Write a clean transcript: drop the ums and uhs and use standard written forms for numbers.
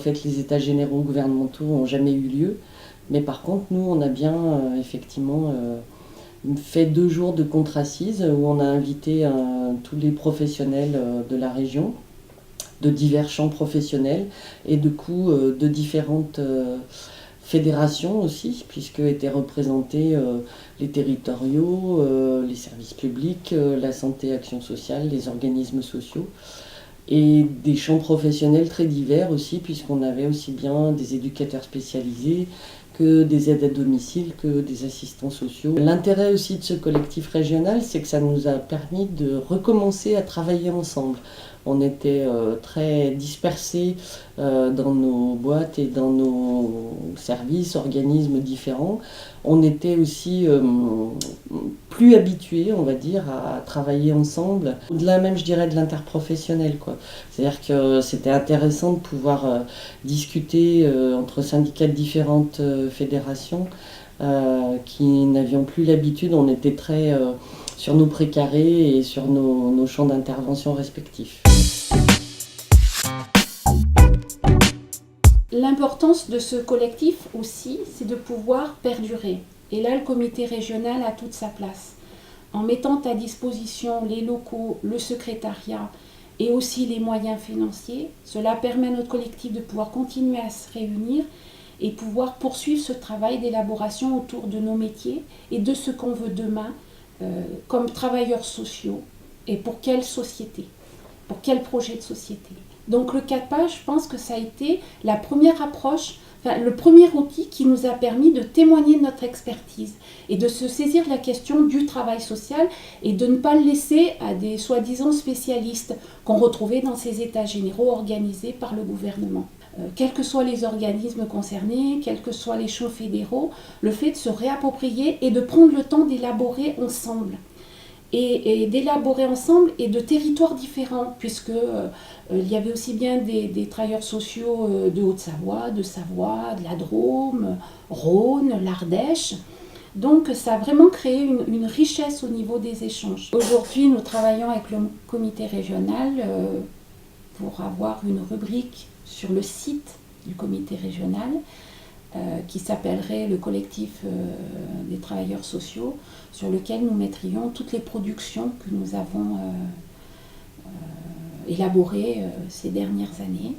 fait, les états généraux gouvernementaux n'ont jamais eu lieu. Mais par contre, nous, on a bien effectivement fait 2 jours de contre-assises où on a invité tous les professionnels de la région, de divers champs professionnels et de coup de différentes fédérations aussi, puisque étaient représentés les territoriaux, les services publics, la santé, action sociale, les organismes sociaux et des champs professionnels très divers aussi, puisqu'on avait aussi bien des éducateurs spécialisés que des aides à domicile, que des assistants sociaux. L'intérêt aussi de ce collectif régional, c'est que ça nous a permis de recommencer à travailler ensemble. On était très dispersés dans nos boîtes et dans nos services, organismes différents. On était aussi plus habitués, on va dire, à travailler ensemble. Au-delà même, je dirais, de l'interprofessionnel, quoi. C'est-à-dire que c'était intéressant de pouvoir discuter entre syndicats de différentes fédérations qui n'avions plus l'habitude. On était très sur nos précarés et sur nos champs d'intervention respectifs. L'importance de ce collectif aussi, c'est de pouvoir perdurer. Et là, le comité régional a toute sa place. En mettant à disposition les locaux, le secrétariat et aussi les moyens financiers, cela permet à notre collectif de pouvoir continuer à se réunir et pouvoir poursuivre ce travail d'élaboration autour de nos métiers et de ce qu'on veut demain comme travailleurs sociaux et pour quelle société, pour quel projet de société. Donc le CAPA, je pense que ça a été la première approche, le premier outil qui nous a permis de témoigner de notre expertise et de se saisir de la question du travail social et de ne pas le laisser à des soi-disant spécialistes qu'on retrouvait dans ces états généraux organisés par le gouvernement. Quels que soient les organismes concernés, quels que soient les champs fédéraux, le fait de se réapproprier et de prendre le temps d'élaborer ensemble. Et d'élaborer ensemble et de territoires différents, puisque il y avait aussi bien des travailleurs sociaux de Haute-Savoie, de Savoie, de la Drôme, Rhône, l'Ardèche. Donc ça a vraiment créé une richesse au niveau des échanges. Aujourd'hui, nous travaillons avec le comité régional pour avoir une rubrique sur le site du comité régional qui s'appellerait le collectif des travailleurs sociaux, sur lequel nous mettrions toutes les productions que nous avons élaborées ces dernières années.